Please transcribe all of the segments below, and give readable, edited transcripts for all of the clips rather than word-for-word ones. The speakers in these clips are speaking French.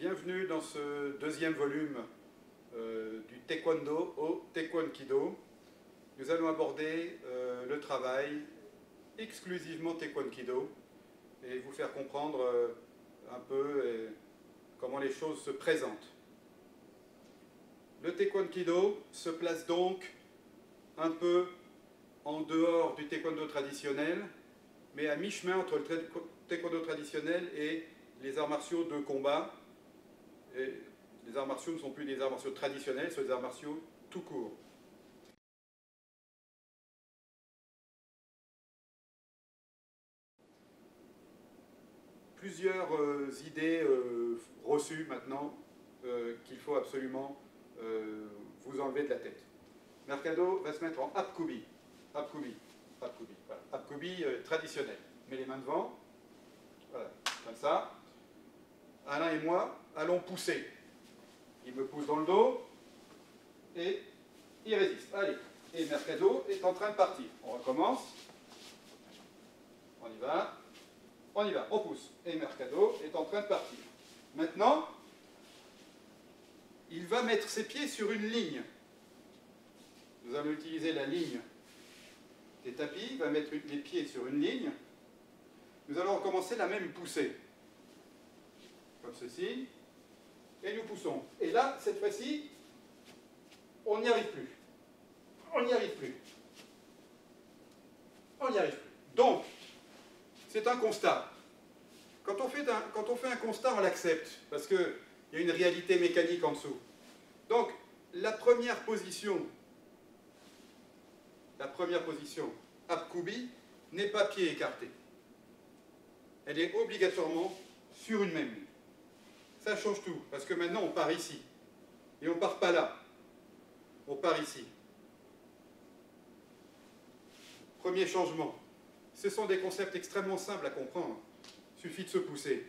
Bienvenue dans ce deuxième volume du Taekwondo au Taekwonkido. Nous allons aborder le travail exclusivement Taekwonkido et vous faire comprendre un peu comment les choses se présentent. Le Taekwonkido se place donc un peu en dehors du Taekwondo traditionnel, mais à mi-chemin entre le Taekwondo traditionnel et les arts martiaux de combat. Et les arts martiaux ne sont plus des arts martiaux traditionnels, ce sont des arts martiaux tout court. Plusieurs idées reçues maintenant qu'il faut absolument vous enlever de la tête. Mercado va se mettre en Apkubi. Apkubi. Apkubi. Voilà. Apkubi traditionnel. Mets les mains devant. Voilà. Comme ça. Alain et moi allons pousser. Il me pousse dans le dos et il résiste. Allez. Et Mercado est en train de partir. On recommence. On y va. On y va. On pousse. Et Mercado est en train de partir. Maintenant, il va mettre ses pieds sur une ligne. Nous allons utiliser la ligne des tapis. Il va mettre les pieds sur une ligne. Nous allons recommencer la même poussée. Comme ceci. Et nous poussons. Et là, cette fois-ci, on n'y arrive plus. On n'y arrive plus. On n'y arrive plus. Donc, c'est un constat. Quand on fait un constat, on l'accepte. Parce qu'il y a une réalité mécanique en dessous. Donc, la première position, Apkubi, n'est pas pied écarté. Elle est obligatoirement sur une même ligne. Ça change tout, parce que maintenant on part ici. Et on ne part pas là. On part ici. Premier changement. Ce sont des concepts extrêmement simples à comprendre. Il suffit de se pousser.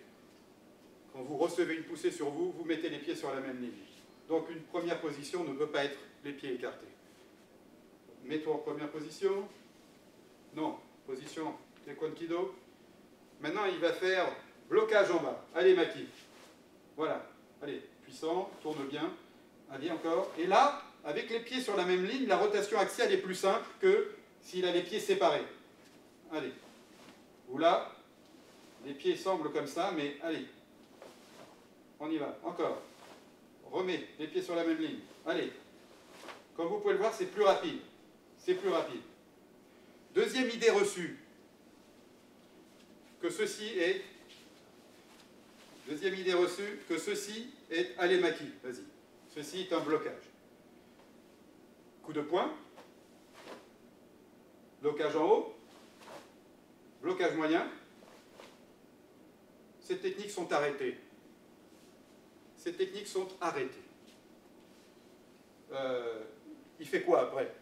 Quand vous recevez une poussée sur vous, vous mettez les pieds sur la même ligne. Donc une première position ne peut pas être les pieds écartés. Mets-toi en première position. Non, position Taekwonkido. Maintenant il va faire blocage en bas. Allez Maki. Voilà, allez, puissant, tourne bien, allez encore. Et là, avec les pieds sur la même ligne, la rotation axiale est plus simple que s'il a les pieds séparés. Allez, ou là, les pieds semblent comme ça, mais allez, on y va, encore. Remets les pieds sur la même ligne, allez. Comme vous pouvez le voir, c'est plus rapide, c'est plus rapide. Deuxième idée reçue, que ceci est... Deuxième idée reçue, que ceci est Alemaki. Vas-y. Ceci est un blocage. Coup de poing. Blocage en haut. Blocage moyen. Ces techniques sont arrêtées. Ces techniques sont arrêtées. Il fait quoi après?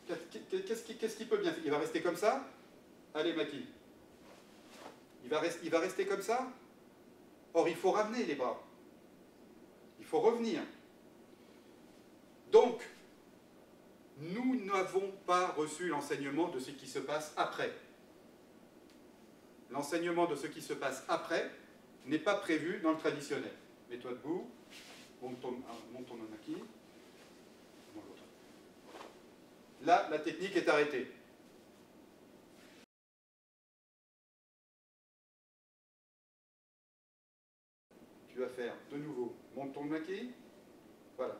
Qu'est-ce qu'il peut bien faire? Il va rester comme ça? Alemaki. Il va rester comme ça? Or, il faut ramener les bras. Il faut revenir. Donc, nous n'avons pas reçu l'enseignement de ce qui se passe après. L'enseignement de ce qui se passe après n'est pas prévu dans le traditionnel. Mets-toi debout, monte ton omaki. Là, la technique est arrêtée. Tu vas faire de nouveau, monte ton maki. Voilà.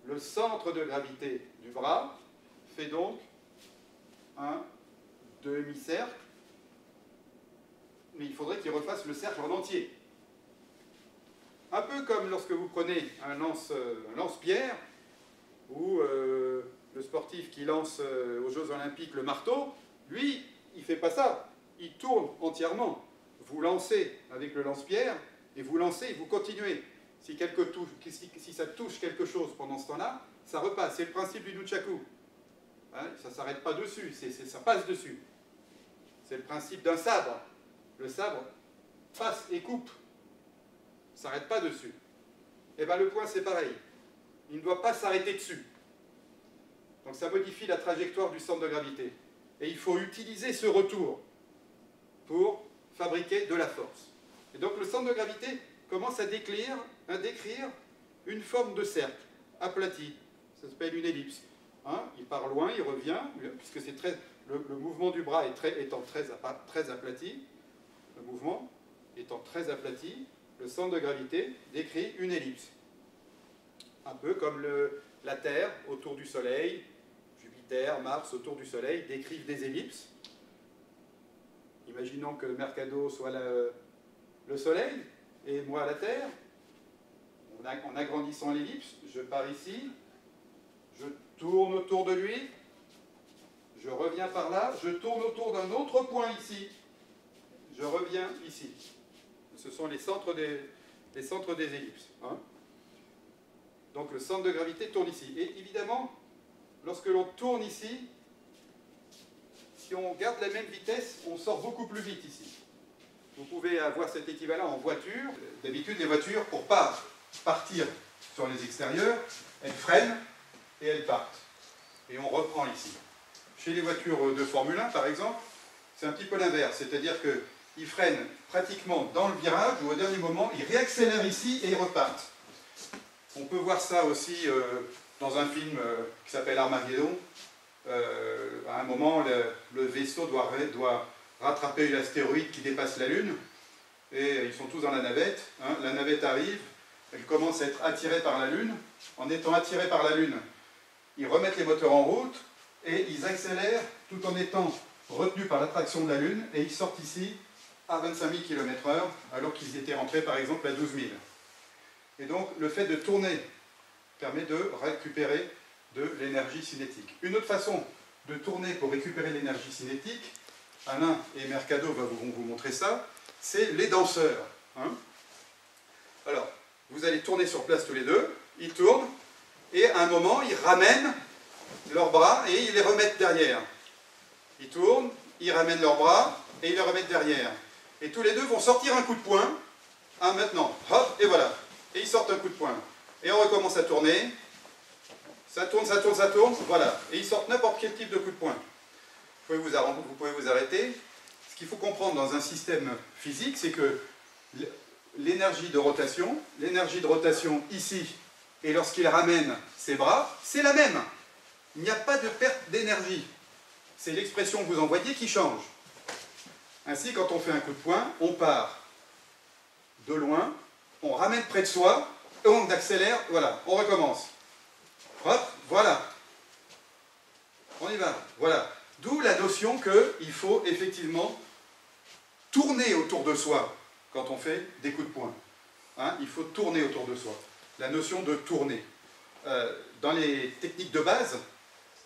Le centre de gravité du bras fait donc un demi-cercle, mais il faudrait qu'il refasse le cercle en entier. Un peu comme lorsque vous prenez un lance-pierre, ou le sportif qui lance aux Jeux Olympiques le marteau, lui, il ne fait pas ça. Il tourne entièrement. Vous lancez avec le lance-pierre, et vous lancez, et vous continuez. Si ça touche quelque chose pendant ce temps-là, ça repasse. C'est le principe du nunchaku. Hein, ça ne s'arrête pas dessus, ça passe dessus. C'est le principe d'un sabre. Le sabre passe et coupe. Ça ne s'arrête pas dessus. Et bien le poing, c'est pareil. Il ne doit pas s'arrêter dessus. Donc ça modifie la trajectoire du centre de gravité. Et il faut utiliser ce retour pour fabriquer de la force. Et donc le centre de gravité commence à décrire une forme de cercle aplati. Ça s'appelle une ellipse. Hein, il part loin, il revient, puisque c'est le mouvement du bras étant très aplati, le mouvement étant très aplati, le centre de gravité décrit une ellipse. Un peu comme la Terre autour du Soleil, Jupiter, Mars autour du Soleil décrivent des ellipses. Imaginons que Mercado soit le Soleil et moi la Terre. En agrandissant l'ellipse, je pars ici, je tourne autour de lui, je reviens par là, je tourne autour d'un autre point ici, je reviens ici. Ce sont les centres des ellipses. Hein. Donc le centre de gravité tourne ici. Et évidemment, lorsque l'on tourne ici, si on garde la même vitesse, on sort beaucoup plus vite ici. Vous pouvez avoir cet équivalent en voiture. D'habitude, les voitures, pour ne pas partir sur les extérieurs, elles freinent et elles partent. Et on reprend ici. Chez les voitures de Formule 1, par exemple, c'est un petit peu l'inverse. C'est-à-dire qu'ils freinent pratiquement dans le virage, ou au dernier moment, ils réaccélèrent ici et ils repartent. On peut voir ça aussi dans un film qui s'appelle Armageddon. À un moment, le vaisseau doit rattraper l'astéroïde qui dépasse la Lune. Et ils sont tous dans la navette. Hein. La navette arrive, elle commence à être attirée par la Lune. En étant attirée par la Lune, ils remettent les moteurs en route et ils accélèrent tout en étant retenus par l'attraction de la Lune. Et ils sortent ici à 25 000 km/h alors qu'ils étaient rentrés par exemple à 12 000. Et donc le fait de tourner permet de récupérer de l'énergie cinétique. Une autre façon de tourner pour récupérer l'énergie cinétique, Alain et Mercado vont vous montrer ça, c'est les danseurs. Hein. Alors, vous allez tourner sur place tous les deux, ils tournent, et à un moment, ils ramènent leurs bras et ils les remettent derrière. Ils tournent, ils ramènent leurs bras et ils les remettent derrière. Et tous les deux vont sortir un coup de poing. Ah, maintenant, hop, et voilà. Et ils sortent un coup de poing. Et on recommence à tourner. Ça tourne, ça tourne, ça tourne. Voilà. Et ils sortent n'importe quel type de coup de poing. Vous pouvez vous arrêter. Ce qu'il faut comprendre dans un système physique, c'est que l'énergie de rotation ici, et lorsqu'il ramène ses bras, c'est la même. Il n'y a pas de perte d'énergie. C'est l'expression que vous envoyez qui change. Ainsi, quand on fait un coup de poing, on part de loin, on ramène près de soi, et on accélère, voilà, on recommence. Hop, voilà. On y va, voilà. D'où la notion qu'il faut effectivement tourner autour de soi quand on fait des coups de poing. Hein, il faut tourner autour de soi. La notion de tourner. Dans les techniques de base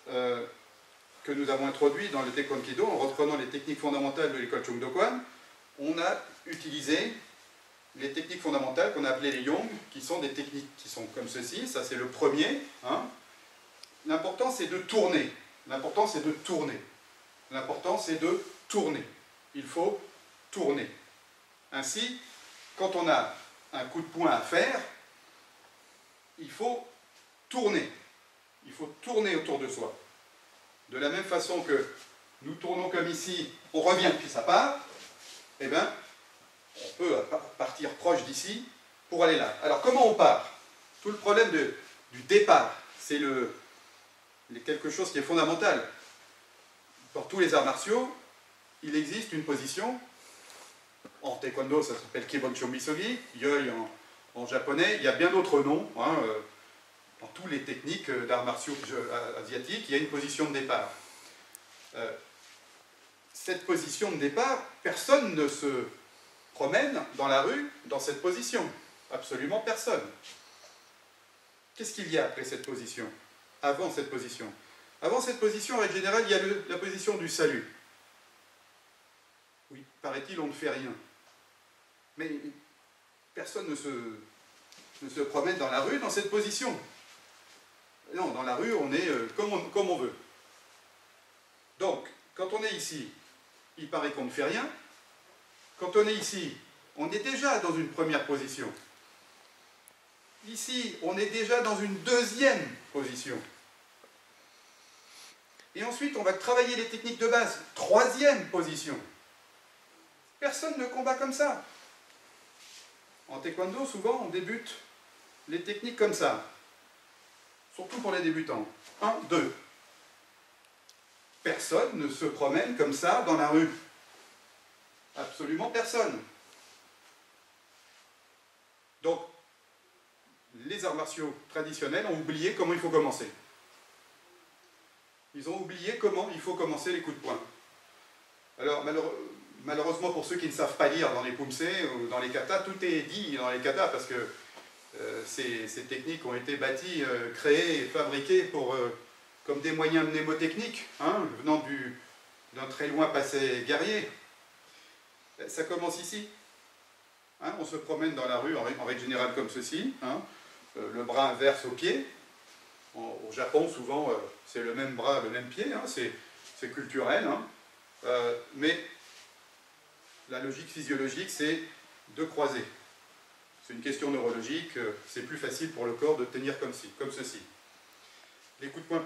que nous avons introduites dans le Taekwondo, en reprenant les techniques fondamentales de l'école Chung Do Kwan, on a utilisé les techniques fondamentales qu'on a appelées les Yong, qui sont des techniques qui sont comme ceci. Ça, c'est le premier. Hein. L'important, c'est de tourner. L'important, c'est de tourner. L'important, c'est de tourner. Il faut tourner. Ainsi, quand on a un coup de poing à faire, il faut tourner. Il faut tourner autour de soi. De la même façon que nous tournons comme ici, on revient puis ça part, eh bien, on peut partir proche d'ici pour aller là. Alors, comment on part? Tout le problème du départ, c'est quelque chose qui est fondamental. Dans tous les arts martiaux, il existe une position. En taekwondo, ça s'appelle Keboncho Misogi, Yoi en japonais. Il y a bien d'autres noms. Hein, dans toutes les techniques d'arts martiaux asiatiques, il y a une position de départ. Cette position de départ, personne ne se promène dans la rue dans cette position. Absolument personne. Qu'est-ce qu'il y a après cette position? Avant cette position? Avant cette position, en règle générale, il y a la position du salut. Oui, paraît-il, on ne fait rien. Mais personne ne se promène dans la rue dans cette position. Non, dans la rue, on est comme on veut. Donc, quand on est ici, il paraît qu'on ne fait rien. Quand on est ici, on est déjà dans une première position. Ici, on est déjà dans une deuxième position. Et ensuite, on va travailler les techniques de base. Troisième position. Personne ne combat comme ça. En taekwondo, souvent, on débute les techniques comme ça. Surtout pour les débutants. 1, 2. Personne ne se promène comme ça dans la rue. Absolument personne. Donc, les arts martiaux traditionnels ont oublié comment il faut commencer. Ils ont oublié comment il faut commencer les coups de poing. Alors, malheureusement, pour ceux qui ne savent pas lire dans les pumsé ou dans les katas, tout est dit dans les katas parce que ces techniques ont été bâties, créées et fabriquées comme des moyens mnémotechniques, hein, venant d'un très loin passé guerrier. Ça commence ici. Hein, on se promène dans la rue en règle générale comme ceci, hein, le bras inverse au pied. Au Japon, souvent, c'est le même bras, le même pied, hein, c'est culturel. Hein. Mais la logique physiologique, c'est de croiser. C'est une question neurologique, c'est plus facile pour le corps de tenir comme ceci. Les coups de poing,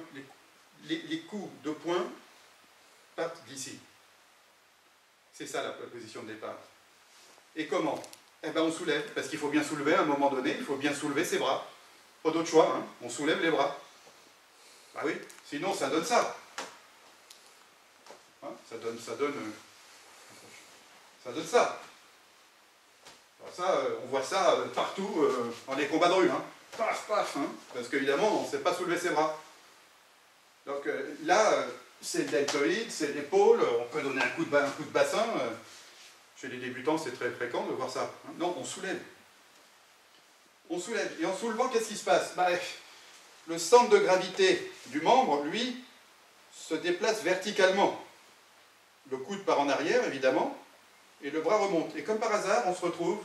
les coups de poing partent d'ici. C'est ça la position de départ. Et comment? Eh bien on soulève, parce qu'il faut bien soulever à un moment donné, il faut bien soulever ses bras. Pas d'autre choix, hein. On soulève les bras. Bah oui, sinon ça donne ça. Hein, ça donne ça. Alors ça, on voit ça partout dans les combats de rue. Hein. Paf, paf, hein, parce qu'évidemment, on ne sait pas soulever ses bras. Donc là, c'est le deltoïde, c'est l'épaule, on peut donner un coup de bassin. Chez les débutants, c'est très fréquent de voir ça. Hein. Non, on soulève. On soulève. Et en soulevant, qu'est-ce qui se passe? Bah, le centre de gravité du membre, lui, se déplace verticalement. Le coude part en arrière, évidemment, et le bras remonte. Et comme par hasard, on se retrouve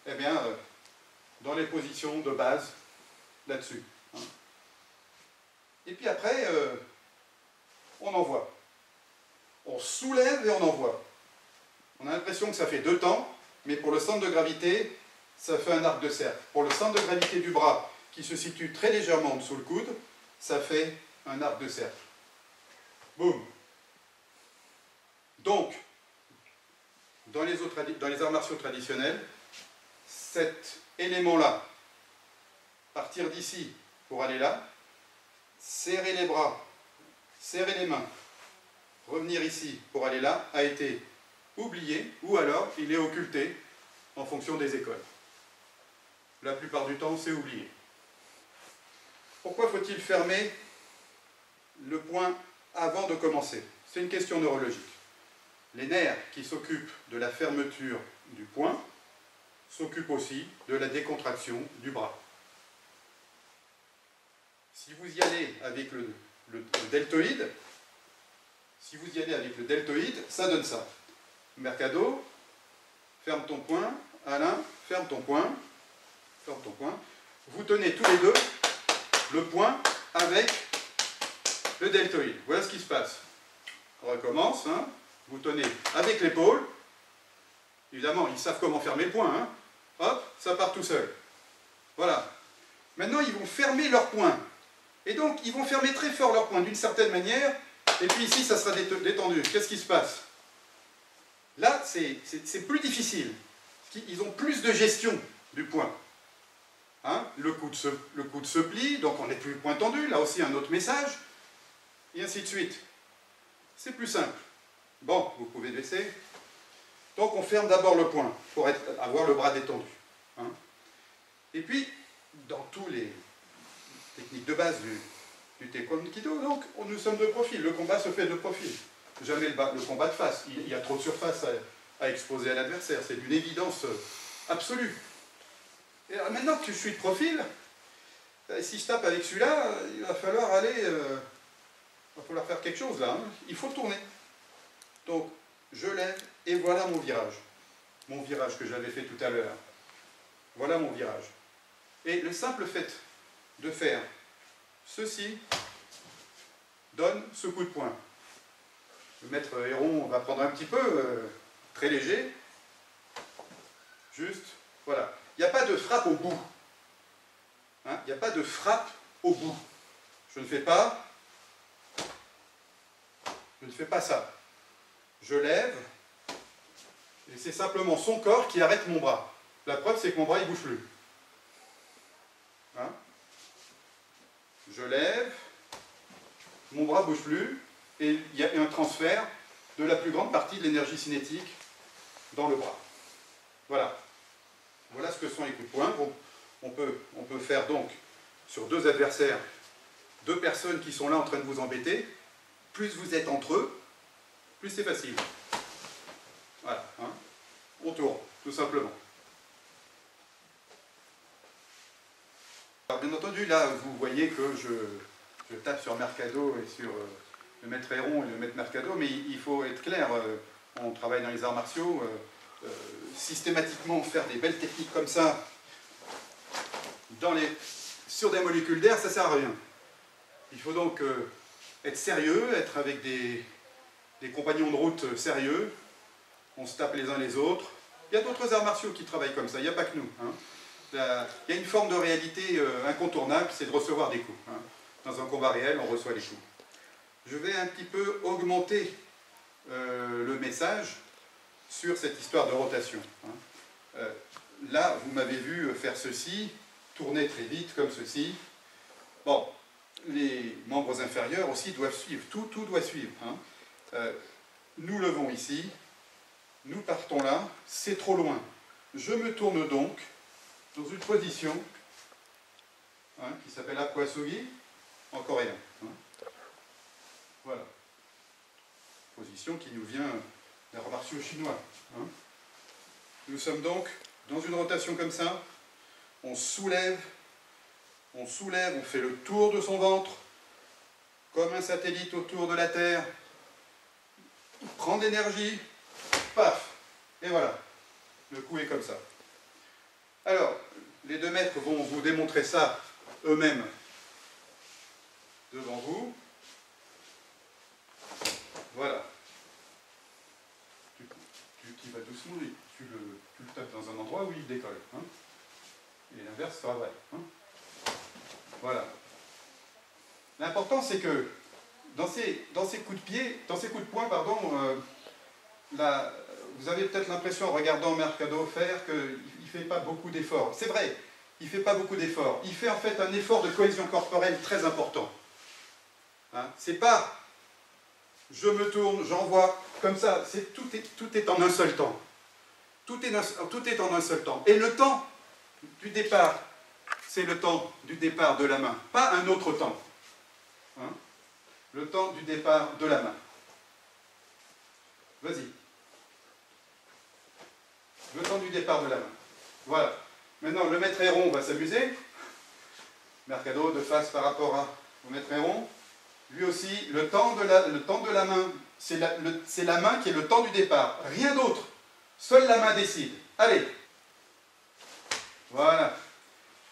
eh bien, dans les positions de base, là-dessus. Hein. Et puis après, on envoie. On soulève et on envoie. On a l'impression que ça fait 2 temps, mais pour le centre de gravité, ça fait un arc de cercle. Pour le centre de gravité du bras, qui se situe très légèrement en dessous le coude, ça fait un arc de cercle. Boum. Donc, dans les arts martiaux traditionnels, cet élément-là, partir d'ici pour aller là, serrer les bras, serrer les mains, revenir ici pour aller là, a été oublié, ou alors il est occulté en fonction des écoles. La plupart du temps, c'est oublié. Pourquoi faut-il fermer le poing avant de commencer? C'est une question neurologique. Les nerfs qui s'occupent de la fermeture du poing s'occupent aussi de la décontraction du bras. Si vous y allez avec le deltoïde, ça donne ça. Mercado, ferme ton poing. Alain, ferme ton poing. Ferme ton poing. Vous tenez tous les deux le poing avec le deltoïde. Voilà ce qui se passe. On recommence. Hein. Vous tenez avec l'épaule. Évidemment, ils savent comment fermer le poing. Hein. Hop, ça part tout seul. Voilà. Maintenant, ils vont fermer leur poing. Et donc, ils vont fermer très fort leur poing d'une certaine manière. Et puis ici, ça sera détendu. Qu'est-ce qui se passe? Là, c'est plus difficile. Ils ont plus de gestion du poing. Hein, le coude se plie, donc on n'est plus point tendu. Là aussi, un autre message. Et ainsi de suite. C'est plus simple. Bon, vous pouvez baisser. Donc, on ferme d'abord le poing pour avoir le bras détendu. Hein. Et puis, dans tous les techniques de base du taekwondo, donc, nous sommes de profil. Le combat se fait de profil. Jamais le combat de face. Il y a trop de surface à exposer à l'adversaire. C'est d'une évidence absolue. Et alors, maintenant que je suis de profil, si je tape avec celui-là, il va falloir faire quelque chose là. Hein. Il faut tourner. Donc, je lève et voilà mon virage. Mon virage que j'avais fait tout à l'heure. Voilà mon virage. Et le simple fait de faire ceci donne ce coup de poing. Le maître Héron va prendre un petit peu, très léger. Juste, voilà. Il n'y a pas de frappe au bout. Hein, il n'y a pas de frappe au bout. Je ne fais pas ça. Je lève, et c'est simplement son corps qui arrête mon bras. La preuve, c'est que mon bras, il ne bouge plus. Hein? Je lève, mon bras ne bouge plus, et il y a un transfert de la plus grande partie de l'énergie cinétique dans le bras. Voilà. Voilà ce que sont les coups de poing. On peut faire donc, sur deux adversaires, deux personnes qui sont là en train de vous embêter, plus vous êtes entre eux, plus c'est facile. Voilà. Hein? On tourne, tout simplement. Alors, bien entendu, là, vous voyez que je tape sur Mercado et sur le maître Héron et le maître Mercado, mais il faut être clair, on travaille dans les arts martiaux, systématiquement faire des belles techniques comme ça sur des molécules d'air, ça ne sert à rien. Il faut donc être sérieux, être avec des compagnons de route sérieux, on se tape les uns les autres. Il y a d'autres arts martiaux qui travaillent comme ça, il n'y a pas que nous. Hein. Il y a une forme de réalité incontournable, c'est de recevoir des coups. Hein. Dans un combat réel, on reçoit les coups. Je vais un petit peu augmenter le message sur cette histoire de rotation. Hein. Là, vous m'avez vu faire ceci, tourner très vite comme ceci. Bon, les membres inférieurs aussi doivent suivre, tout doit suivre. Hein. Nous levons ici, nous partons là, c'est trop loin. Je me tourne donc dans une position qui s'appelle Akwasugi en coréen. Hein. Voilà. Position qui nous vient des arts martiaux chinois. Hein. Nous sommes donc dans une rotation comme ça, on soulève, on fait le tour de son ventre, comme un satellite autour de la Terre, il prend de l'énergie, paf, et voilà, le coup est comme ça. Alors, les deux maîtres vont vous démontrer ça eux-mêmes devant vous. Voilà. Tu vas doucement, tu le tapes dans un endroit où il décolle. Hein. Et l'inverse sera vrai. Hein. Voilà. L'important, c'est que dans ces coups de pied, dans ces coups de poing, pardon, là, vous avez peut-être l'impression, en regardant Mercado faire, qu'il ne fait pas beaucoup d'efforts. C'est vrai, il ne fait pas beaucoup d'efforts. Il fait en fait un effort de cohésion corporelle très important. Hein. C'est pas je me tourne, j'envoie, comme ça, tout est en un seul temps. Tout est en un seul temps. Et le temps du départ, c'est le temps du départ de la main, pas un autre temps. Hein? Le temps du départ de la main. Vas-y. Le temps du départ de la main. Voilà. Maintenant, le maître Héron va s'amuser. Mercado de face par rapport au maître Héron. Lui aussi, le temps de la main, c'est la main qui est le temps du départ. Rien d'autre. Seule la main décide. Allez. Voilà.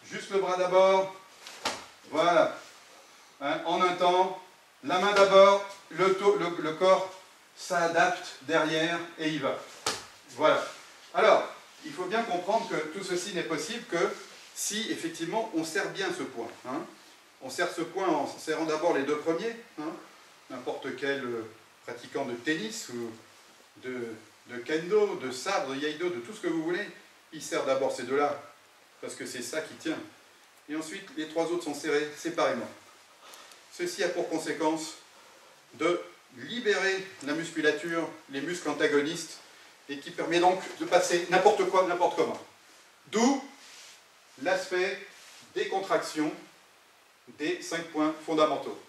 Juste le bras d'abord. Voilà. Hein, en un temps. La main d'abord. Le corps s'adapte derrière et il va. Voilà. Alors, il faut bien comprendre que tout ceci n'est possible que si, effectivement, on serre bien ce point. Hein. On serre ce point en serrant d'abord les deux premiers. Hein. N'importe quel pratiquant de tennis ou de kendo, de sabre, de iaido, de tout ce que vous voulez, il serre d'abord ces deux-là, parce que c'est ça qui tient. Et ensuite, les trois autres sont serrés séparément. Ceci a pour conséquence de libérer la musculature, les muscles antagonistes, et qui permet donc de passer n'importe quoi, n'importe comment. D'où l'aspect des contractions des 5 points fondamentaux.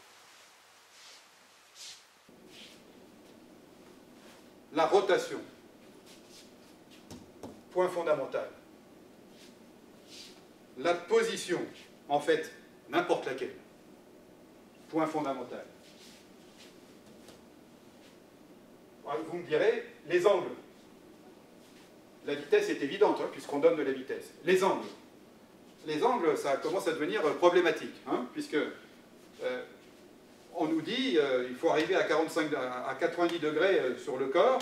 La rotation. Point fondamental. La position, en fait, n'importe laquelle. Point fondamental. Vous me direz, les angles. La vitesse est évidente, hein, puisqu'on donne de la vitesse. Les angles. Les angles, ça commence à devenir problématique, hein, puisque on nous dit il faut arriver à 90 degrés sur le corps,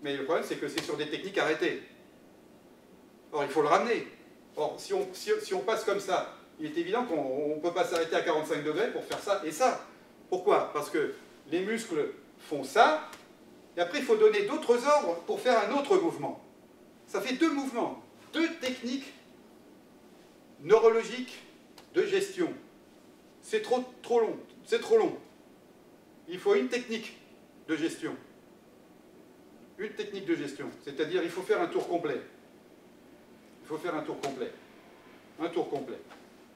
mais le problème c'est que c'est sur des techniques arrêtées. Or, il faut le ramener. Or, si on passe comme ça, il est évident qu'on ne peut pas s'arrêter à 45 degrés pour faire ça et ça. Pourquoi? Parce que les muscles font ça, et après il faut donner d'autres ordres pour faire un autre mouvement. Ça fait deux mouvements, deux techniques neurologiques de gestion. C'est trop long, c'est trop long. Il faut une technique de gestion. Une technique de gestion, c'est-à-dire il faut faire un tour complet. Il faut faire un tour complet. Un tour complet.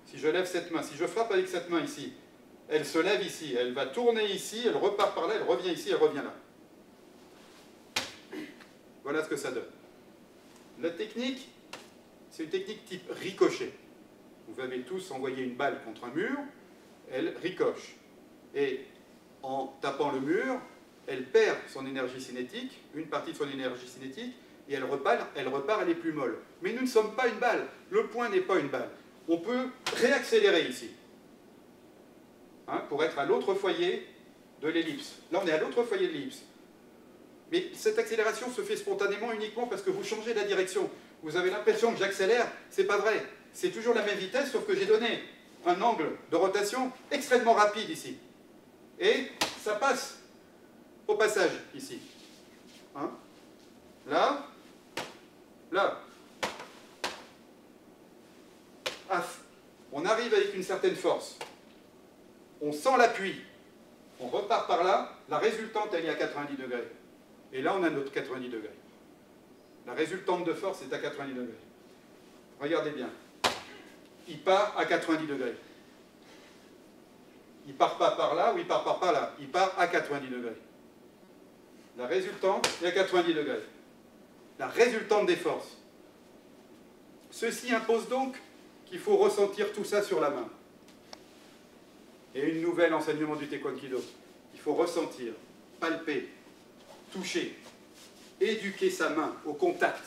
Si je lève cette main, si je frappe avec cette main ici, elle se lève ici, elle va tourner ici, elle repart par là, elle revient ici, elle revient là. Voilà ce que ça donne. La technique, c'est une technique type ricochet. Vous avez tous envoyé une balle contre un mur, elle ricoche. Et en tapant le mur, elle perd son énergie cinétique, une partie de son énergie cinétique, et elle repart, elle est plus molle. Mais nous ne sommes pas une balle. Le point n'est pas une balle. On peut réaccélérer ici, hein, pour être à l'autre foyer de l'ellipse. Là, on est à l'autre foyer de l'ellipse. Mais cette accélération se fait spontanément uniquement parce que vous changez la direction. Vous avez l'impression que j'accélère, c'est pas vrai. C'est toujours la même vitesse, sauf que j'ai donné un angle de rotation extrêmement rapide ici. Et ça passe au passage ici. Hein? Là, là. On arrive avec une certaine force. On sent l'appui. On repart par là. La résultante, elle est à 90 degrés. Et là, on a notre 90 degrés. La résultante de force est à 90 degrés. Regardez bien. Il part à 90 degrés. Il ne part pas par là ou il part pas par là. Il part à 90 degrés. La résultante est à 90 degrés. La résultante des forces. Ceci impose donc qu'il faut ressentir tout ça sur la main. Et une nouvelle enseignement du Taekwondo. Il faut ressentir, palper, toucher, éduquer sa main au contact.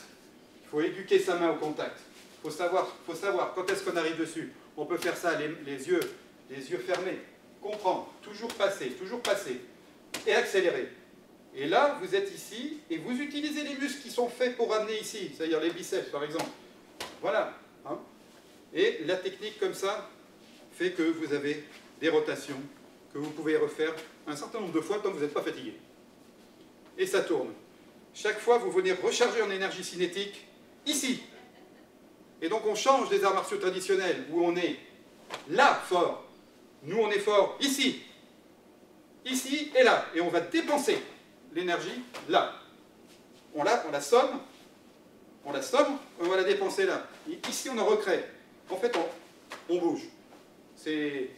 Il faut éduquer sa main au contact. Il faut savoir quand est-ce qu'on arrive dessus. On peut faire ça les yeux fermés. Comprendre, toujours passer, et accélérer. Et là, vous êtes ici, et vous utilisez les muscles qui sont faits pour amener ici, c'est-à-dire les biceps, par exemple. Voilà. Hein. Et la technique comme ça fait que vous avez des rotations que vous pouvez refaire un certain nombre de fois tant que vous n'êtes pas fatigué. Et ça tourne. Chaque fois, vous venez recharger en énergie cinétique ici. Et donc on change des arts martiaux traditionnels où on est là fort. Nous, on est fort ici. Ici et là. Et on va dépenser l'énergie là. On la somme, on va la dépenser là. Et ici, on en recrée. En fait, on bouge. C'est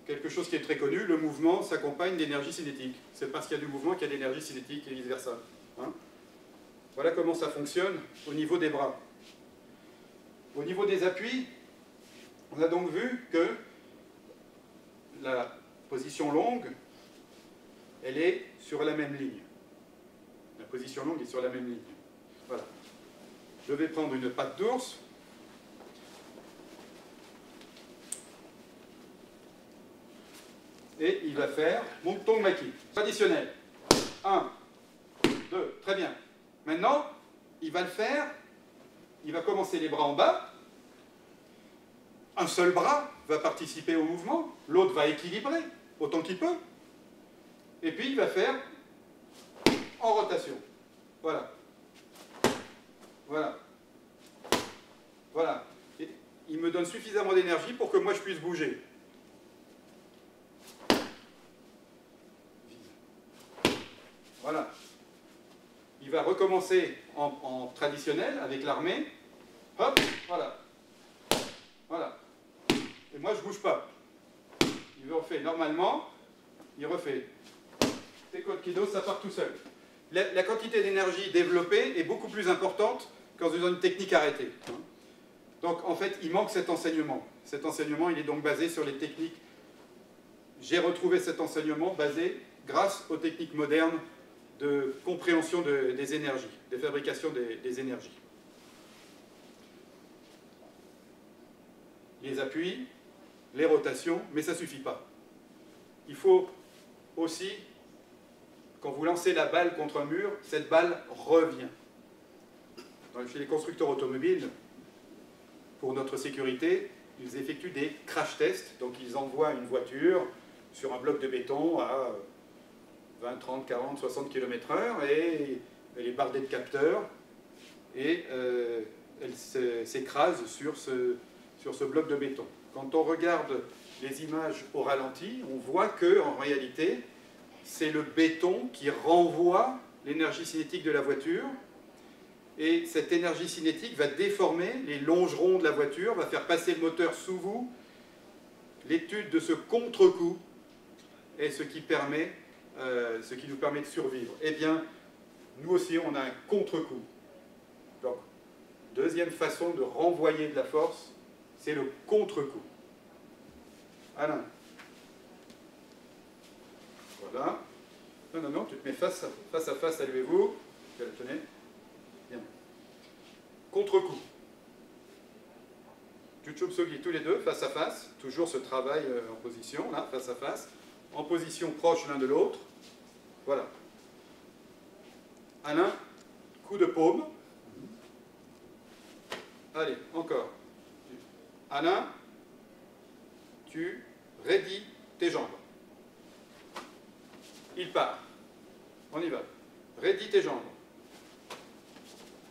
quelque chose qui est très connu. Le mouvement s'accompagne d'énergie cinétique. C'est parce qu'il y a du mouvement qu'il y a de l'énergie cinétique et vice-versa. Hein? Voilà comment ça fonctionne au niveau des bras. Au niveau des appuis, on a donc vu que la position longue, elle est sur la même ligne. La position longue est sur la même ligne. Voilà. Je vais prendre une patte d'ours. Et il va faire mon tong maki, traditionnel. 1, 2, très bien. Maintenant, il va le faire, il va commencer les bras en bas. Un seul bras va participer au mouvement, l'autre va équilibrer autant qu'il peut. Et puis il va faire en rotation. Voilà. Voilà. Voilà. Et il me donne suffisamment d'énergie pour que moi je puisse bouger. Voilà. Il va recommencer en traditionnel avec l'armée. Hop, voilà. Voilà. Et moi, je ne bouge pas. Il refait normalement, il refait. Taekwondo, ça part tout seul. La quantité d'énergie développée est beaucoup plus importante qu'en faisant une technique arrêtée. Donc, en fait, il manque cet enseignement. Cet enseignement, il est donc basé sur les techniques. J'ai retrouvé cet enseignement basé grâce aux techniques modernes de compréhension des énergies, des fabrications des énergies. Les appuis, les rotations, mais ça ne suffit pas. Il faut aussi, quand vous lancez la balle contre un mur, cette balle revient. Chez les constructeurs automobiles, pour notre sécurité, ils effectuent des crash tests, donc ils envoient une voiture sur un bloc de béton à 20, 30, 40, 60 km/h et elle est bardée de capteurs. et elle s'écrase sur ce bloc de béton. Quand on regarde les images au ralenti, on voit qu'en réalité, c'est le béton qui renvoie l'énergie cinétique de la voiture, et cette énergie cinétique va déformer les longerons de la voiture, va faire passer le moteur sous vous. L'étude de ce contre-coup est ce qui nous permet de survivre. Eh bien, nous aussi, on a un contre-coup. Donc, deuxième façon de renvoyer de la force, c'est le contre-coup. Alain. Voilà. Non, non, non, tu te mets face à face, saluez-vous. Tenez. Bien. Contre-coup. Tchouktchoupsougli, tous les deux, face à face. Toujours ce travail en position, là, face à face. En position proche l'un de l'autre. Voilà. Alain, coup de paume. Allez, encore. Alain, tu raidis tes jambes. Il part. On y va. Raidis tes jambes.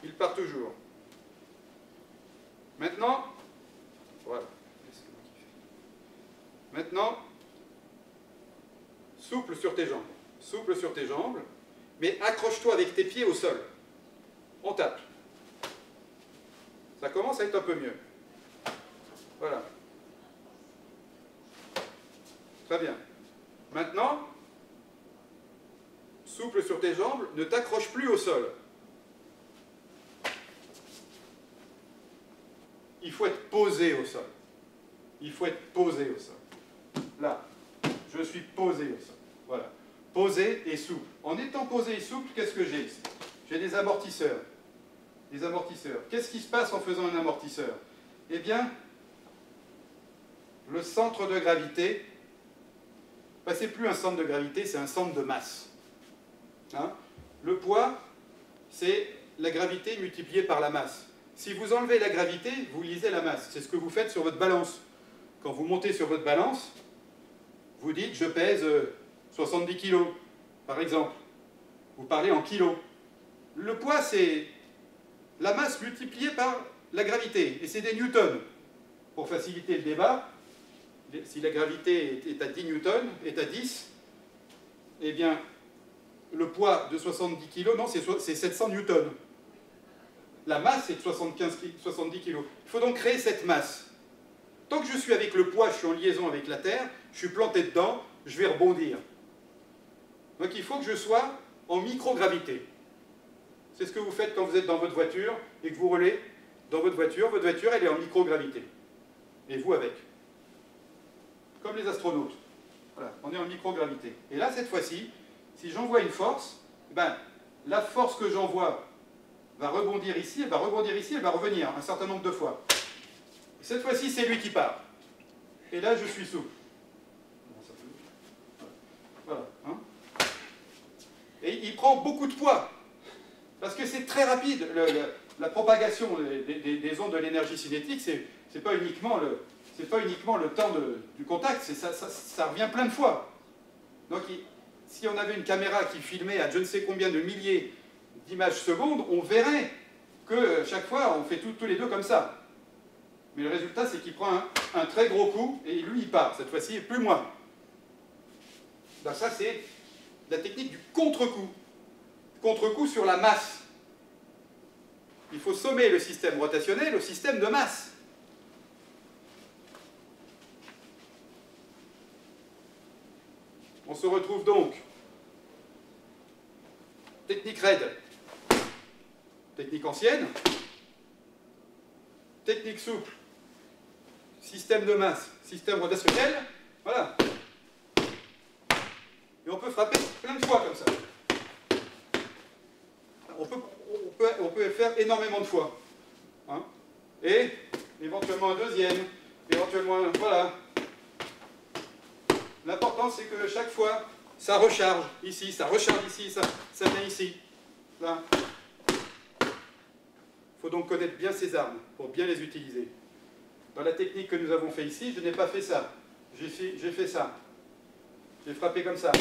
Il part toujours. Maintenant, voilà. Maintenant, souple sur tes jambes. Souple sur tes jambes, mais accroche-toi avec tes pieds au sol. On tape. Ça commence à être un peu mieux. Voilà. Très bien. Maintenant, souple sur tes jambes, ne t'accroche plus au sol. Il faut être posé au sol. Il faut être posé au sol. Là, je suis posé au sol. Voilà. Posé et souple. En étant posé et souple, qu'est-ce que j'ai ici? J'ai des amortisseurs. Des amortisseurs. Qu'est-ce qui se passe en faisant un amortisseur? Eh bien, le centre de gravité, c'est plus un centre de gravité, c'est un centre de masse. Hein? Le poids, c'est la gravité multipliée par la masse. Si vous enlevez la gravité, vous lisez la masse. C'est ce que vous faites sur votre balance. Quand vous montez sur votre balance, vous dites « je pèse 70 kg », par exemple. Vous parlez en kilos. Le poids, c'est la masse multipliée par la gravité, et c'est des newtons. Pour faciliter le débat, si la gravité est à 10 newtons, est à 10, eh bien, le poids de 70 kg, non, c'est 700 newtons. La masse est de 70 kg. Il faut donc créer cette masse. Tant que je suis avec le poids, je suis en liaison avec la Terre, je suis planté dedans, je vais rebondir. Donc il faut que je sois en microgravité. C'est ce que vous faites quand vous êtes dans votre voiture et que vous roulez dans votre voiture elle est en microgravité. Et vous avec. Comme les astronautes. Voilà, on est en microgravité. Et là, cette fois-ci, si j'envoie une force, ben, la force que j'envoie va rebondir ici, elle va rebondir ici, elle va revenir un certain nombre de fois. Et cette fois-ci, c'est lui qui part. Et là, je suis souple. Voilà. Hein? Et il prend beaucoup de poids. Parce que c'est très rapide. La propagation des ondes de l'énergie cinétique, c'est pas uniquement le temps du contact, ça revient plein de fois. Donc, si on avait une caméra qui filmait à je ne sais combien de milliers d'images secondes, on verrait que chaque fois, on fait tous les deux comme ça. Mais le résultat, c'est qu'il prend un très gros coup, et lui, il part. Cette fois-ci, plus moi. Donc ça, c'est la technique du contre-coup. Contre-coup sur la masse. Il faut sommer le système rotationnel au système de masse. On se retrouve donc. Technique raide. Technique ancienne. Technique souple. Système de masse. Système rotationnel. Voilà. Et on peut frapper plein de fois comme ça. On peut faire énormément de fois. Hein? Et éventuellement un deuxième. Éventuellement un... Voilà. L'important, c'est que chaque fois, ça recharge ici, ça recharge ici, ça vient ici. Là. Il faut donc connaître bien ces armes pour bien les utiliser. Dans la technique que nous avons fait ici, je n'ai pas fait ça. J'ai fait ça. J'ai frappé comme ça.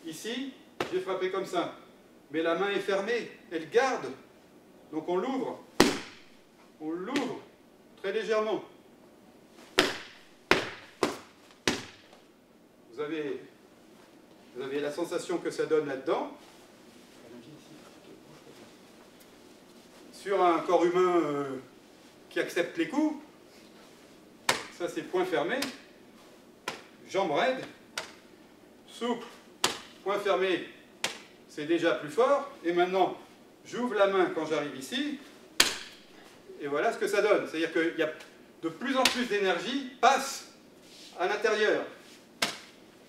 Ici, j'ai frappé comme ça. Mais la main est fermée, elle garde Donc on l'ouvre très légèrement. Vous avez la sensation que ça donne là-dedans. Sur un corps humain qui accepte les coups, ça c'est point fermé, jambe raide, souple, point fermé, c'est déjà plus fort, et maintenant j'ouvre la main quand j'arrive ici, et voilà ce que ça donne. C'est-à-dire qu'il y a de plus en plus d'énergie passe à l'intérieur.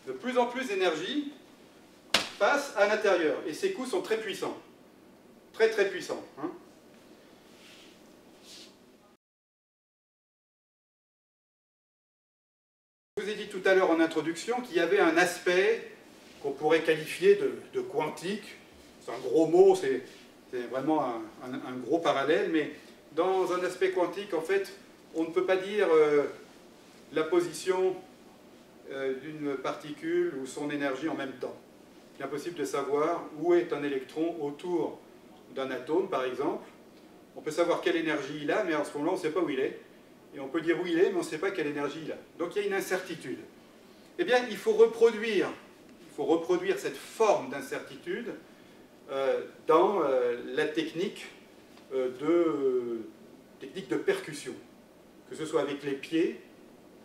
De plus en plus d'énergie passe à l'intérieur, et ces coups sont très puissants. Très très puissants. Hein. Je vous ai dit tout à l'heure en introduction qu'il y avait un aspect qu'on pourrait qualifier de quantique. C'est un gros mot, c'est vraiment un gros parallèle, mais dans un aspect quantique, en fait, on ne peut pas dire la position d'une particule ou son énergie en même temps. Il est impossible de savoir où est un électron autour d'un atome, par exemple. On peut savoir quelle énergie il a, mais à ce moment-là, on ne sait pas où il est. Et on peut dire où il est, mais on ne sait pas quelle énergie il a. Donc il y a une incertitude. Eh bien, il faut reproduire cette forme d'incertitude dans la technique de percussion, que ce soit avec les pieds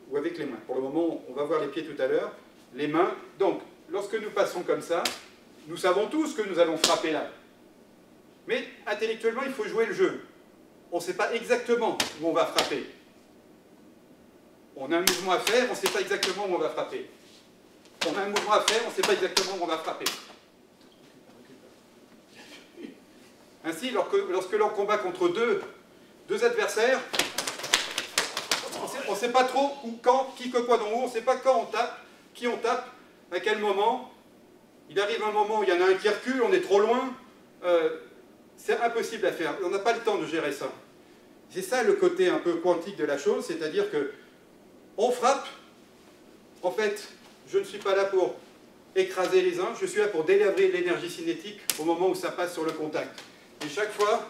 ou avec les mains. Pour le moment, on va voir les pieds tout à l'heure. Les mains, donc, lorsque nous passons comme ça, nous savons tous que nous allons frapper là. Mais intellectuellement, il faut jouer le jeu. On ne sait pas exactement où on va frapper. On a un mouvement à faire, on ne sait pas exactement où on va frapper. On a un mouvement à faire, on ne sait pas exactement où on va frapper. Ainsi, lorsque l'on combat contre deux adversaires, on ne sait pas trop où, quand, qui, que, quoi, dont, où, on ne sait pas quand on tape, qui on tape, à quel moment. Il arrive un moment où il y en a un qui recule, on est trop loin. C'est impossible à faire, on n'a pas le temps de gérer ça. C'est ça le côté un peu quantique de la chose, c'est-à-dire que on frappe, en fait, je ne suis pas là pour écraser les uns, je suis là pour délivrer l'énergie cinétique au moment où ça passe sur le contact. Et chaque fois,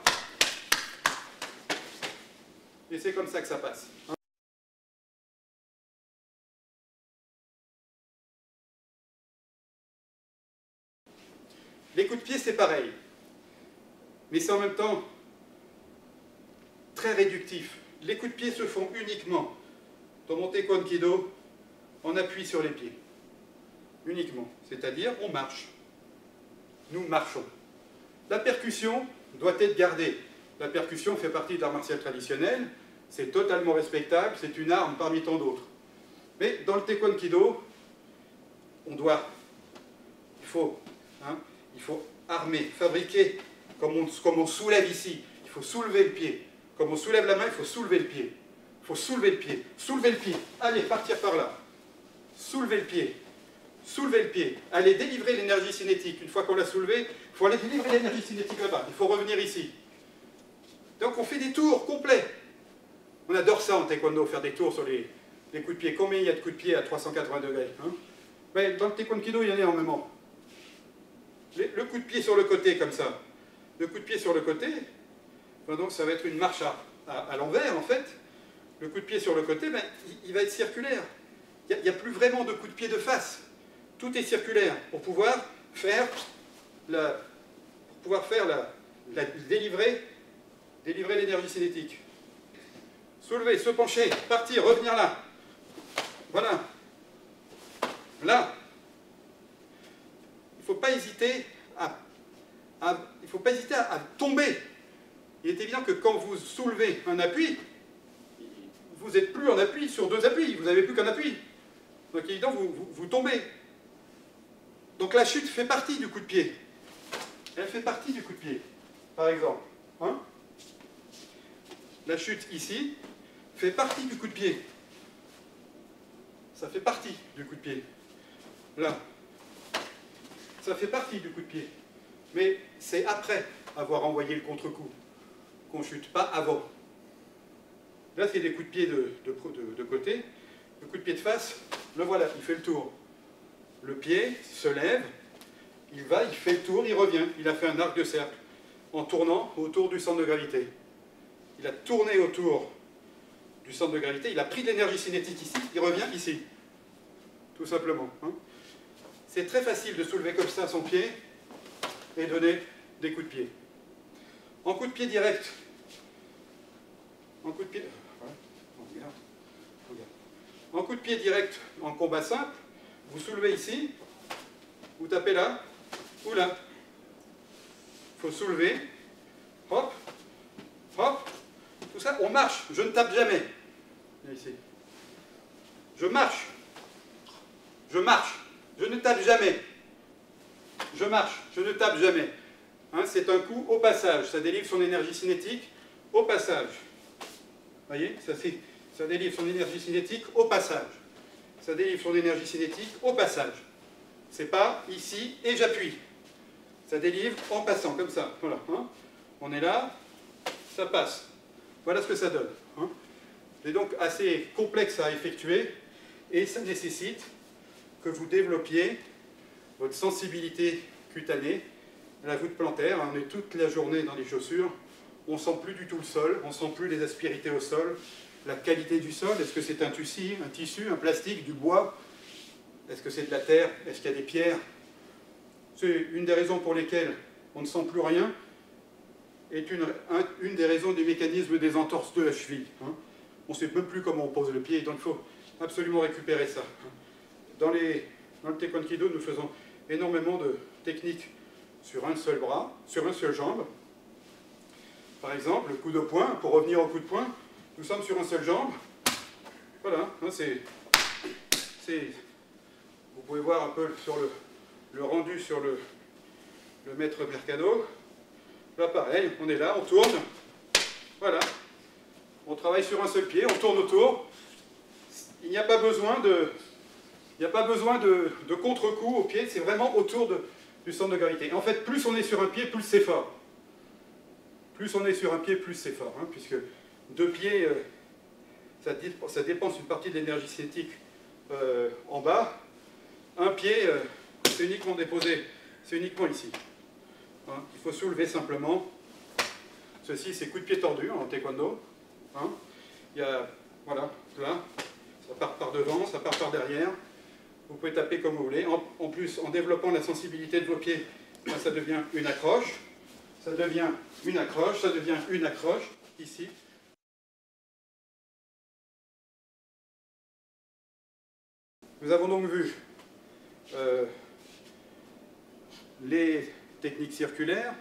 et c'est comme ça que ça passe. Les coups de pied, c'est pareil. Mais c'est en même temps très réductif. Les coups de pied se font uniquement dans mon taekwondo, on appuie sur les pieds. Uniquement. C'est-à-dire, on marche. Nous marchons. La percussion doit être gardée. La percussion fait partie de l'art martial traditionnel. C'est totalement respectable. C'est une arme parmi tant d'autres. Mais dans le taekwondo, il faut armer, fabriquer, comme on soulève ici. Il faut soulever le pied. Comme on soulève la main, il faut soulever le pied. Il faut soulever le pied. Soulever le pied. Allez, partir par là. Soulever le pied. Soulever le pied. Allez, délivrer l'énergie cinétique. Une fois qu'on l'a soulevé, il faut aller délivrer l'énergie cinétique là-bas. Il faut revenir ici. Donc on fait des tours complets. On adore ça en taekwondo, faire des tours sur les coups de pied. Combien il y a de coups de pied à 380 degrés, hein? Mais dans le taekwondo, il y en a énormément. Le coup de pied sur le côté, comme ça. Le coup de pied sur le côté, donc ça va être une marche à l'envers, en fait. Le coup de pied sur le côté, ben, il va être circulaire. Il n'y a plus vraiment de coup de pied de face. Tout est circulaire pour pouvoir délivrer l'énergie cinétique. Soulever, se pencher, partir, revenir là. Voilà. Là. Il ne faut pas hésiter à tomber. Il est évident que quand vous soulevez un appui, vous n'êtes plus en appui sur deux appuis, vous n'avez plus qu'un appui. Donc évidemment, vous tombez. Donc la chute fait partie du coup de pied. Elle fait partie du coup de pied, par exemple. Hein? La chute ici fait partie du coup de pied. Ça fait partie du coup de pied. Là. Ça fait partie du coup de pied. Mais c'est après avoir envoyé le contre-coup qu'on chute, pas avant. Là, c'est des coups de pied de côté. Le coup de pied de face, le voilà, il fait le tour. Le pied se lève, il va, il fait le tour, il revient. Il a fait un arc de cercle. en tournant autour du centre de gravité. Il a tourné autour du centre de gravité, il a pris de l'énergie cinétique ici, il revient ici. Tout simplement. Hein. C'est très facile de soulever comme ça son pied et donner des coups de pied. En coup de pied direct, en coup de pied, en coup de pied direct en combat simple, vous soulevez ici, vous tapez là, ou là. Il faut soulever, hop, hop, tout ça, on marche, je ne tape jamais. Ici. Je marche, je ne tape jamais. Je marche, je ne tape jamais. Hein, c'est un coup au passage, ça délivre son énergie cinétique au passage. Vous voyez, ça délivre son énergie cinétique au passage. Ça délivre son énergie cinétique au passage. C'est pas ici et j'appuie. Ça délivre en passant, comme ça. Voilà. Hein. On est là, ça passe. Voilà ce que ça donne. Hein. C'est donc assez complexe à effectuer et ça nécessite que vous développiez votre sensibilité cutanée à la voûte plantaire. On est toute la journée dans les chaussures, on ne sent plus du tout le sol, on ne sent plus les aspérités au sol, la qualité du sol, est-ce que c'est un tissu, un plastique, du bois, est-ce que c'est de la terre, est-ce qu'il y a des pierres? C'est une des raisons pour lesquelles on ne sent plus rien, est une des raisons du mécanisme des entorses de la cheville. Hein. On ne sait même plus comment on pose le pied, donc il faut absolument récupérer ça. Dans le taekwondo, nous faisons énormément de techniques sur un seul bras, sur une seule jambe. Par exemple, le coup de poing, pour revenir au coup de poing, nous sommes sur une seule jambe. Voilà, hein, vous pouvez voir un peu sur le rendu sur le maître Mercado. Là, pareil, on est là, on tourne. Voilà. On travaille sur un seul pied, on tourne autour. Il n'y a pas besoin de contre-coup au pied, c'est vraiment autour du centre de gravité. Et en fait, plus on est sur un pied, plus c'est fort. Plus on est sur un pied, plus c'est fort. Hein, puisque deux pieds, ça dépense une partie de l'énergie cinétique en bas. Un pied, c'est uniquement déposé, c'est uniquement ici. Hein, il faut soulever simplement. Ceci, c'est coup de pied tordu en taekwondo. Hein. Il y a, voilà, là, ça part par devant, ça part par derrière. Vous pouvez taper comme vous voulez. En plus, en développant la sensibilité de vos pieds, là, ça devient une accroche. Ça devient une accroche, ça devient une accroche, ici. Nous avons donc vu les techniques circulaires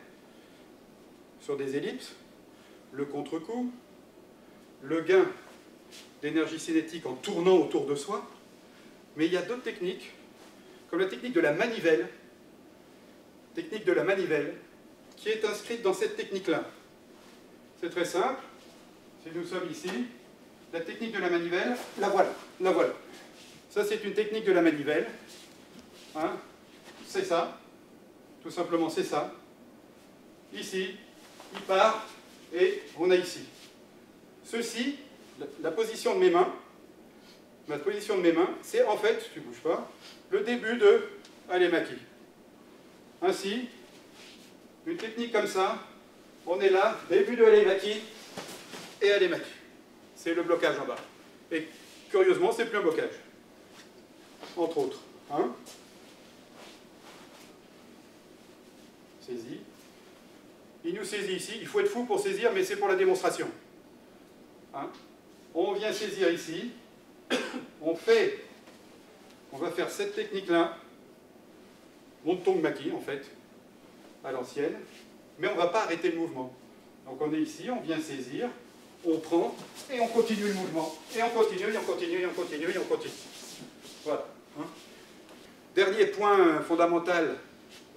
sur des ellipses, le contre-coup, le gain d'énergie cinétique en tournant autour de soi, mais il y a d'autres techniques, comme la technique de la manivelle, qui est inscrite dans cette technique-là. C'est très simple, si nous sommes ici, la technique de la manivelle, la voilà, la voilà. Ça, c'est une technique de la manivelle. Hein, c'est ça, tout simplement, c'est ça. Ici, il part, et on a ici. Ceci, la position de mes mains, c'est en fait, tu ne bouges pas, le début de Alemaki. Ainsi, une technique comme ça, on est là, début de Alemaki et Alemaki. C'est le blocage en bas. Et curieusement, c'est plus un blocage. Entre autres. Hein, saisie. Il nous saisit ici. Il faut être fou pour saisir, mais c'est pour la démonstration. Hein, on vient saisir ici. On va faire cette technique-là. Monttong Maki, en fait, à l'ancienne. Mais on ne va pas arrêter le mouvement. Donc on est ici, on vient saisir, on prend, et on continue le mouvement. Et on continue, et on continue, et on continue, et on continue. Voilà. Hein. Dernier point fondamental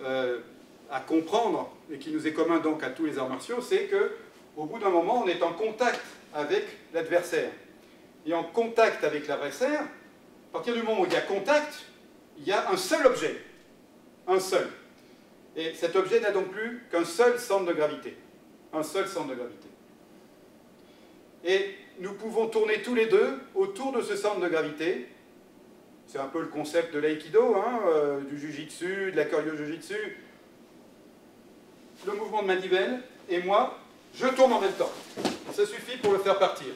à comprendre, et qui nous est commun donc à tous les arts martiaux, c'est qu'au bout d'un moment, on est en contact avec l'adversaire. Et en contact avec l'adversaire, à partir du moment où il y a contact, il y a un seul objet. Un seul. Et cet objet n'a donc plus qu'un seul centre de gravité. Un seul centre de gravité. Et nous pouvons tourner tous les deux autour de ce centre de gravité. C'est un peu le concept de l'aïkido, hein, du jujitsu, de la kyoryo jujitsu. le mouvement de manivelle, et moi, je tourne en même temps. Ça suffit pour le faire partir.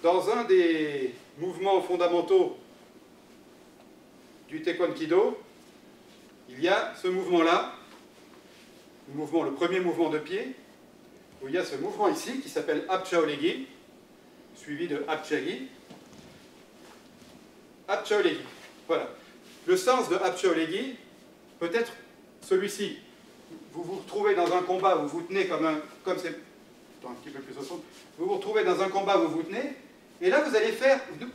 Dans un des mouvements fondamentaux du Taekwondo, il y a ce mouvement-là, le premier mouvement de pied, où il y a ce mouvement ici qui s'appelle Apchaolegi, suivi de Apchagi. Apchaolegi. Voilà. Le sens de Apchaolegi peut être celui-ci. Vous vous retrouvez dans un combat, vous vous tenez comme c'est... Attends, un petit peu plus au fond. Vous vous retrouvez dans un combat, vous vous tenez, et là vous allez faire... Vous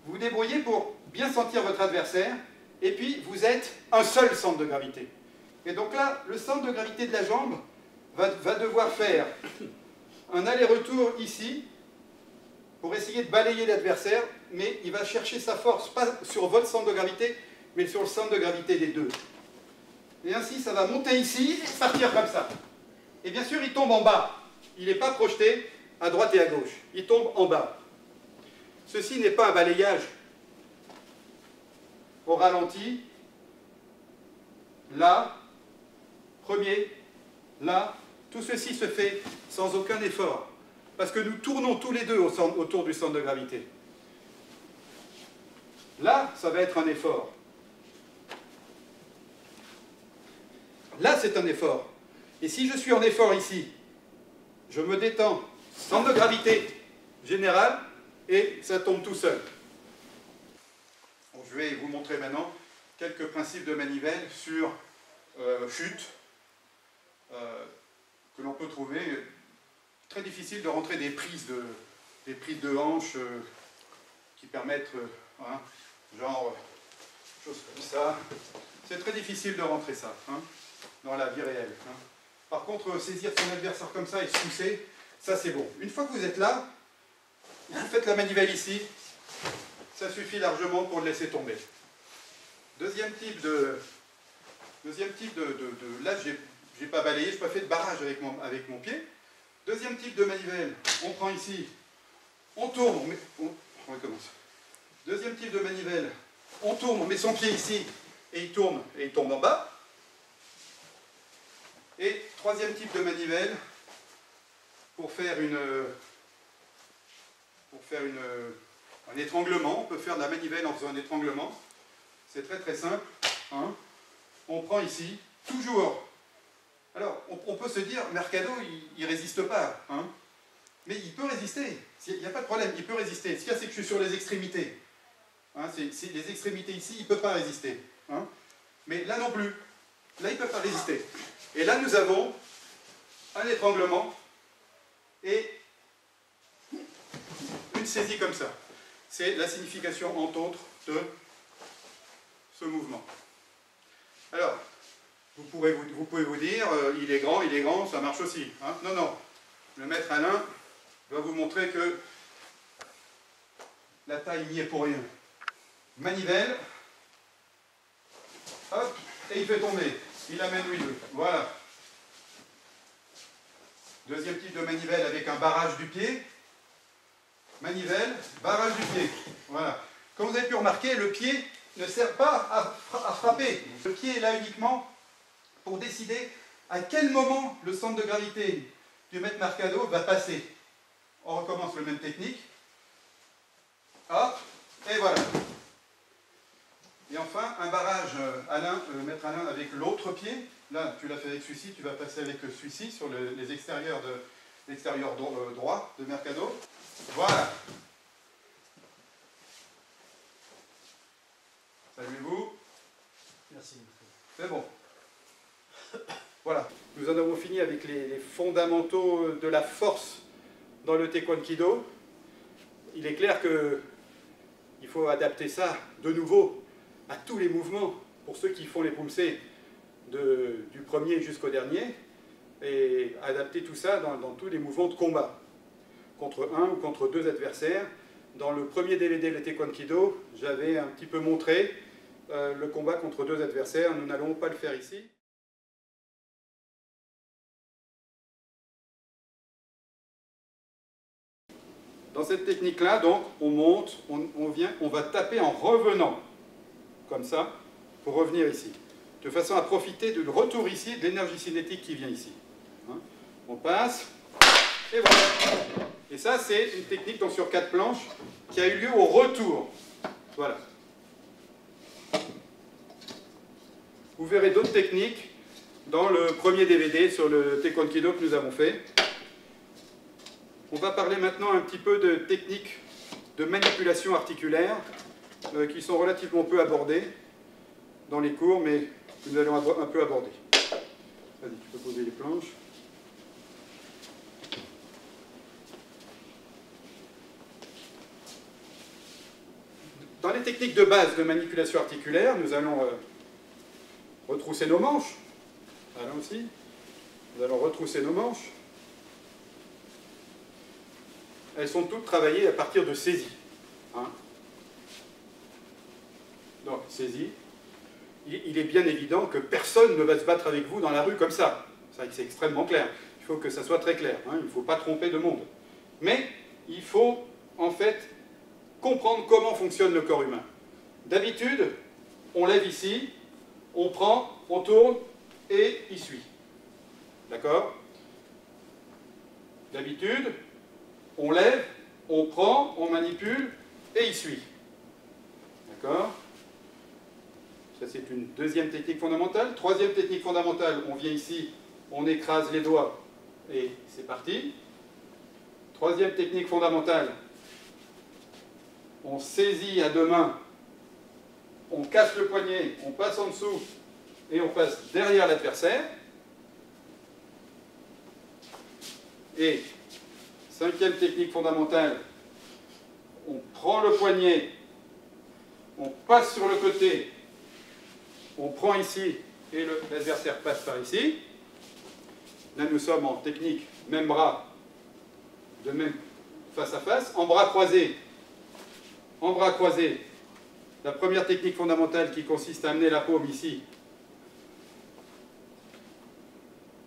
vous débrouillez pour bien sentir votre adversaire, et puis vous êtes un seul centre de gravité. Et donc là, le centre de gravité de la jambe va devoir faire un aller-retour ici, pour essayer de balayer l'adversaire, mais il va chercher sa force, pas sur votre centre de gravité, mais sur le centre de gravité des deux. Et ainsi, ça va monter ici et partir comme ça. Et bien sûr, il tombe en bas. Il n'est pas projeté à droite et à gauche. Il tombe en bas. Ceci n'est pas un balayage au ralenti. Là, premier, là, tout ceci se fait sans aucun effort. Parce que nous tournons tous les deux autour du centre de gravité. Là, ça va être un effort. Là, c'est un effort. Et si je suis en effort ici, je me détends, centre de gravité général, et ça tombe tout seul. Bon, je vais vous montrer maintenant quelques principes de manivelle sur chute que l'on peut trouver. Très difficile de rentrer des prises de hanches qui permettent, genre, choses comme ça. C'est très difficile de rentrer ça, dans la vie réelle. Par contre, saisir son adversaire comme ça et se pousser, ça c'est bon. Une fois que vous êtes là, vous faites la manivelle ici, ça suffit largement pour le laisser tomber. Deuxième type de là, j'ai pas balayé, je n'ai pas fait de barrage avec mon pied. Deuxième type de manivelle, on prend ici, on tourne, on recommence. Deuxième type de manivelle, on tourne, on met son pied ici, et il tombe en bas. Et troisième type de manivelle, pour faire un étranglement, on peut faire de la manivelle en faisant un étranglement. C'est très très simple. On prend ici, toujours. Alors, on peut se dire, Mercado, il ne résiste pas. Mais il peut résister. Il n'y a pas de problème, il peut résister. Ce qu'il y a, c'est que je suis sur les extrémités. C'est les extrémités ici, il ne peut pas résister. Mais là non plus. Là, il ne peut pas résister. Et là, nous avons un étranglement et une saisie comme ça. C'est la signification, entre autres, de ce mouvement. Alors, vous pouvez vous dire, il est grand, ça marche aussi. Non, non. Le maître Alain va vous montrer que la taille n'y est pour rien. Manivelle, hop, et il fait tomber. Il amène où il veut. Voilà. Deuxième type de manivelle avec un barrage du pied. Manivelle, barrage du pied. Voilà. Comme vous avez pu remarquer, le pied ne sert pas à frapper. Le pied est là uniquement pour décider à quel moment le centre de gravité du maître Mercado va passer. On recommence la même technique. Hop, et voilà. Et enfin, un barrage, maître Alain, avec l'autre pied. Là, tu l'as fait avec celui-ci, tu vas passer avec celui-ci sur les extérieurs l'extérieur droit de Mercado. Voilà. Saluez-vous. Merci. C'est bon. Voilà. Nous en avons fini avec les fondamentaux de la force dans le Taekwondo. Il est clair qu'il faut adapter ça de nouveau à tous les mouvements, pour ceux qui font les pulsés du premier jusqu'au dernier, et adapter tout ça dans tous les mouvements de combat, contre un ou contre deux adversaires. Dans le premier DVD de Taekwondo, j'avais un petit peu montré le combat contre deux adversaires. Nous n'allons pas le faire ici. Dans cette technique-là, donc, on monte, on va taper en revenant, comme ça, pour revenir ici, de façon à profiter du retour ici de l'énergie cinétique qui vient ici. Hein. On passe, et voilà. Et ça, c'est une technique donc, sur 4 planches qui a eu lieu au retour. Voilà. Vous verrez d'autres techniques dans le premier DVD sur le Taekwondo que nous avons fait. On va parler maintenant un petit peu de techniques de manipulation articulaire qui sont relativement peu abordées dans les cours, mais que nous allons un peu aborder. Vas-y, tu peux poser les planches. Dans les techniques de base de manipulation articulaire, nous allons retrousser nos manches. Là aussi, nous allons retrousser nos manches. Elles sont toutes travaillées à partir de saisies. Hein. Donc, saisie. Il est bien évident que personne ne va se battre avec vous dans la rue comme ça. C'est extrêmement clair. Il faut que ça soit très clair. Hein. Il ne faut pas tromper de monde. Mais il faut, en fait, comprendre comment fonctionne le corps humain. D'habitude, on lève ici, on prend, on tourne et il suit. D'accord? D'habitude, on lève, on prend, on manipule et il suit. D'accord? Ça, c'est une deuxième technique fondamentale. Troisième technique fondamentale, on vient ici, on écrase les doigts et c'est parti. Troisième technique fondamentale, on saisit à deux mains, on casse le poignet, on passe en dessous et on passe derrière l'adversaire. Et cinquième technique fondamentale, on prend le poignet, on passe sur le côté, on prend ici et l'adversaire passe par ici. Là, nous sommes en technique même bras, de même face à face, en bras croisés. En bras croisés, la première technique fondamentale qui consiste à amener la paume ici.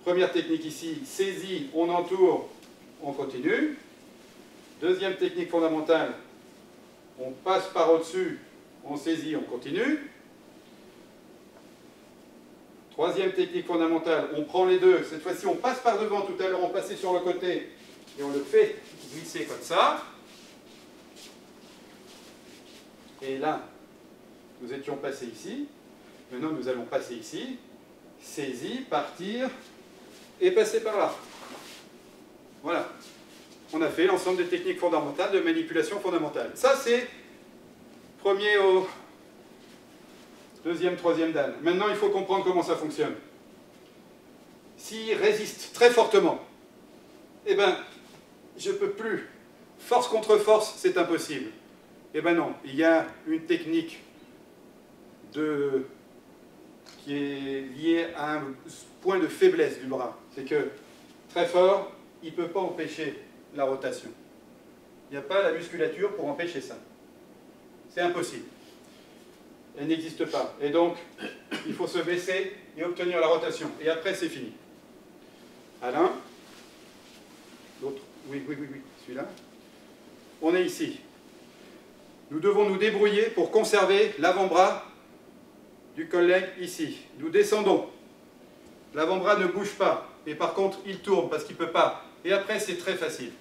Première technique ici, saisie, on entoure, on continue. Deuxième technique fondamentale, on passe par au-dessus, on saisit, on continue. Troisième technique fondamentale, on prend les deux. Cette fois-ci, on passe par devant. Tout à l'heure, on passait sur le côté et on le fait glisser comme ça. Et là, nous étions passés ici. Maintenant, nous allons passer ici. Saisir, partir et passer par là. Voilà. On a fait l'ensemble des techniques fondamentales de manipulation fondamentale. Ça, c'est premier au deuxième, troisième dan. Maintenant, il faut comprendre comment ça fonctionne. S'il résiste très fortement, eh bien, je ne peux plus. Force contre force, c'est impossible. Eh bien non, il y a une technique qui est liée à un point de faiblesse du bras. C'est que, très fort, il ne peut pas empêcher la rotation. Il n'y a pas la musculature pour empêcher ça. C'est impossible. Elle n'existe pas. Et donc, il faut se baisser et obtenir la rotation. Et après, c'est fini. Alain. L'autre. Oui, celui-là. On est ici. Nous devons nous débrouiller pour conserver l'avant-bras du collègue ici. Nous descendons. L'avant-bras ne bouge pas. Et par contre, il tourne parce qu'il ne peut pas. Et après, c'est très facile.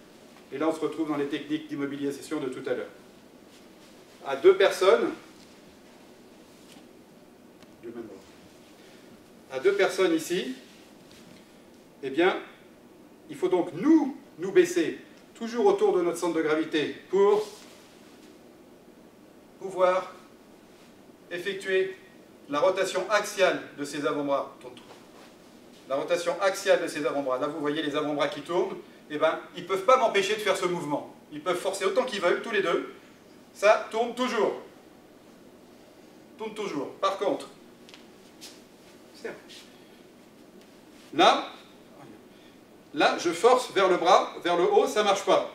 Et là, on se retrouve dans les techniques d'immobilisation de tout à l'heure. À deux personnes, ici, eh bien, il faut donc nous baisser toujours autour de notre centre de gravité pour pouvoir effectuer la rotation axiale de ces avant-bras. La rotation axiale de ces avant-bras. Là, vous voyez les avant-bras qui tournent. Eh bien, ils ne peuvent pas m'empêcher de faire ce mouvement. Ils peuvent forcer autant qu'ils veulent, tous les deux. Ça tourne toujours. Tourne toujours. Par contre, là, je force vers le bras, vers le haut, ça ne marche pas.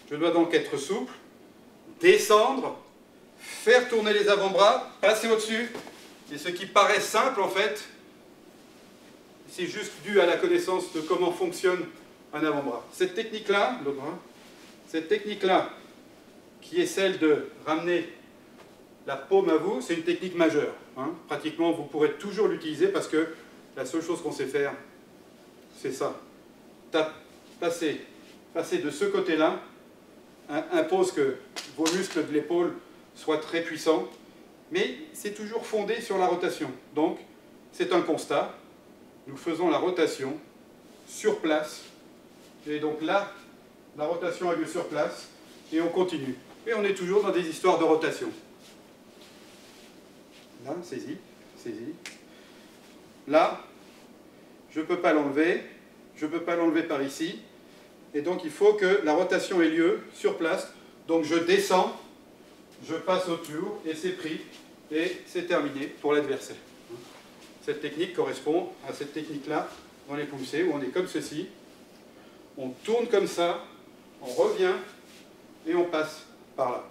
Je dois donc être souple, descendre, faire tourner les avant-bras, passer au-dessus. Et ce qui paraît simple, en fait, c'est juste dû à la connaissance de comment fonctionne un avant-bras. Cette technique-là, l'autre bras, cette technique-là, qui est celle de ramener la paume à vous, c'est une technique majeure. Hein. Pratiquement, vous pourrez toujours l'utiliser parce que la seule chose qu'on sait faire, c'est ça. Passer de ce côté-là impose que vos muscles de l'épaule soient très puissants, mais c'est toujours fondé sur la rotation. Donc, c'est un constat. Nous faisons la rotation sur place. Et donc là, la rotation a lieu sur place, et on continue. Et on est toujours dans des histoires de rotation. Là, saisis. Là, je ne peux pas l'enlever. Je ne peux pas l'enlever par ici. Et donc, il faut que la rotation ait lieu sur place. Donc, je descends, je passe autour, et c'est pris. Et c'est terminé pour l'adversaire. Cette technique correspond à cette technique-là dans les poussées, où on est comme ceci. On tourne comme ça, on revient, et on passe par là.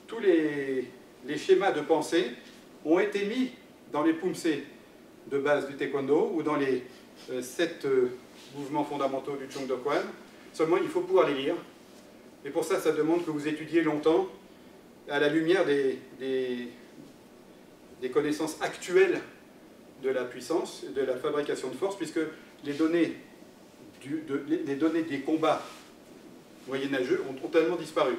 Tous les schémas de pensée ont été mis dans les pumsé de base du taekwondo ou dans les 7 mouvements fondamentaux du Chung Do Kwan. Seulement, il faut pouvoir les lire. Et pour ça, ça demande que vous étudiez longtemps à la lumière des connaissances actuelles de la puissance, de la fabrication de force, puisque les données des combats moyenâgeux ont totalement disparu.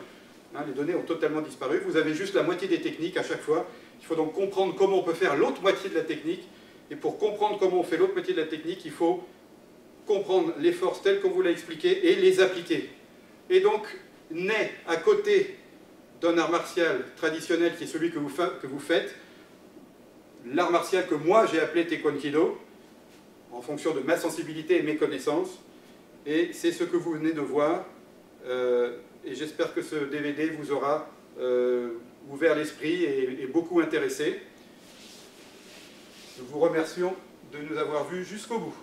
Hein, les données ont totalement disparu. Vous avez juste la moitié des techniques à chaque fois. Il faut donc comprendre comment on peut faire l'autre moitié de la technique. Et pour comprendre comment on fait l'autre moitié de la technique, il faut comprendre les forces telles qu'on vous l'a expliqué et les appliquer. Et donc, naît à côté d'un art martial traditionnel qui est celui que vous faites, l'art martial que moi j'ai appelé Taekwondo, en fonction de ma sensibilité et mes connaissances. Et c'est ce que vous venez de voir. Et j'espère que ce DVD vous aura ouvert l'esprit et beaucoup intéressé. Nous vous remercions de nous avoir vus jusqu'au bout.